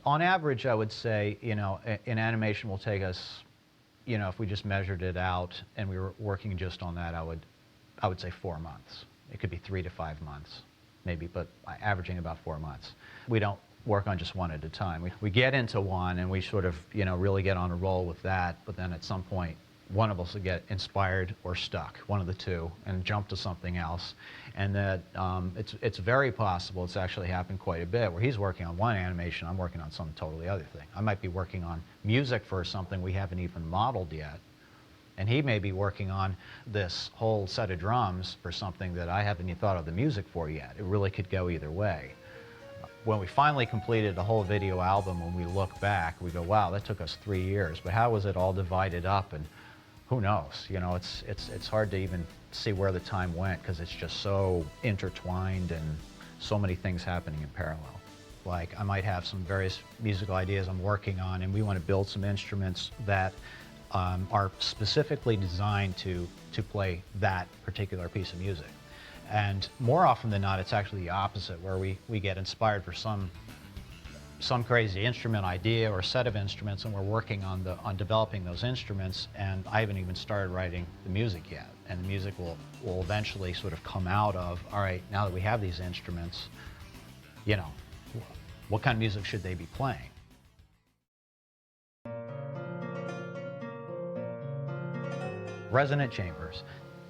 On average, I would say, in animation will take us, if we just measured it out and we were working just on that, I would say 4 months. It could be 3 to 5 months, maybe, but averaging about 4 months. We don't work on just one at a time. We get into one and we sort of, really get on a roll with that, but then at some point, one of us will get inspired or stuck, one of the two, and jump to something else. And that it's very possible, it's actually happened quite a bit, where he's working on one animation, I'm working on some totally other thing. I might be working on music for something we haven't even modeled yet, and he may be working on this whole set of drums for something that I haven't even thought of the music for yet. It really could go either way. When we finally completed the whole video album, when we look back, we go, wow, that took us 3 years, but how was it all divided up? And who knows? It's hard to even see where the time went because it's just so intertwined and so many things happening in parallel. Like I might have some various musical ideas I'm working on, and we want to build some instruments that are specifically designed to play that particular piece of music. And more often than not, it's actually the opposite, where we get inspired for some crazy instrument idea or set of instruments, and we're working on developing those instruments, and I haven't even started writing the music yet. And the music will eventually sort of come out of, all right, now that we have these instruments, what kind of music should they be playing? Resonant chambers.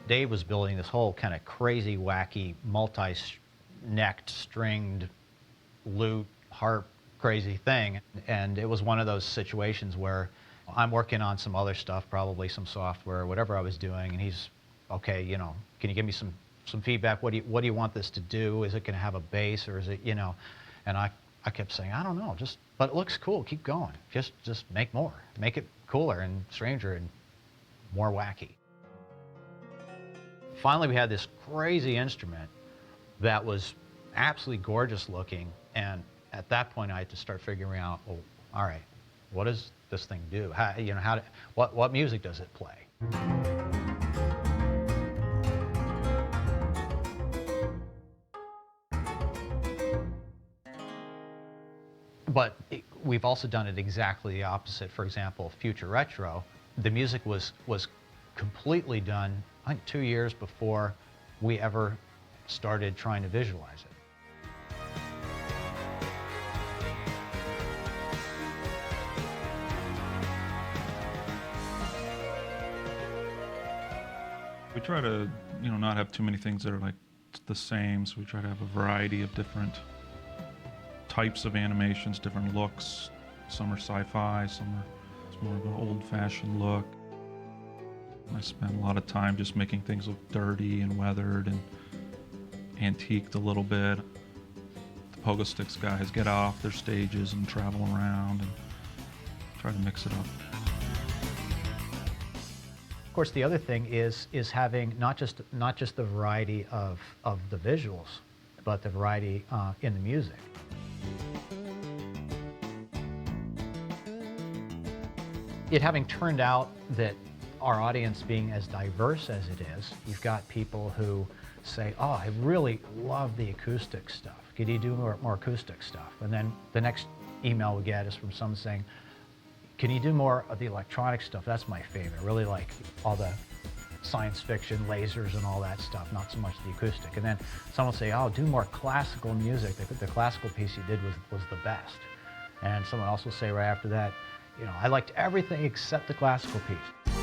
Dave was building this whole kind of crazy, wacky, multi-necked, stringed lute, harp, crazy thing, and it was one of those situations where I'm working on some other stuff, probably some software, whatever I was doing, and he's, okay, can you give me some feedback? What do you want this to do? Is it going to have a bass, or is it, and I kept saying, I don't know, but it looks cool, keep going, just make more, make it cooler and stranger and more wacky. Finally, we had this crazy instrument that was absolutely gorgeous looking, and at that point, I had to start figuring out, well, all right, what does this thing do? What music does it play? But we've also done it exactly the opposite. For example, Future Retro, the music was completely done, I think, 2 years before we ever started trying to visualize it. We try to, not have too many things that are like the same, so we try to have a variety of different types of animations, different looks. Some are sci-fi, it's more of an old-fashioned look. I spend a lot of time just making things look dirty and weathered and antiqued a little bit. The Pogo Sticks guys get off their stages and travel around and try to mix it up. Of course, the other thing is having not just the variety of the visuals, but the variety in the music. It having turned out that our audience being as diverse as it is, you've got people who say, oh, I really love the acoustic stuff. Could you do more acoustic stuff? And then the next email we get is from someone saying, can you do more of the electronic stuff? That's my favorite. I really like all the science fiction, lasers and all that stuff, not so much the acoustic. And then someone will say, oh, do more classical music. The classical piece you did was the best. And someone else will say right after that, I liked everything except the classical piece.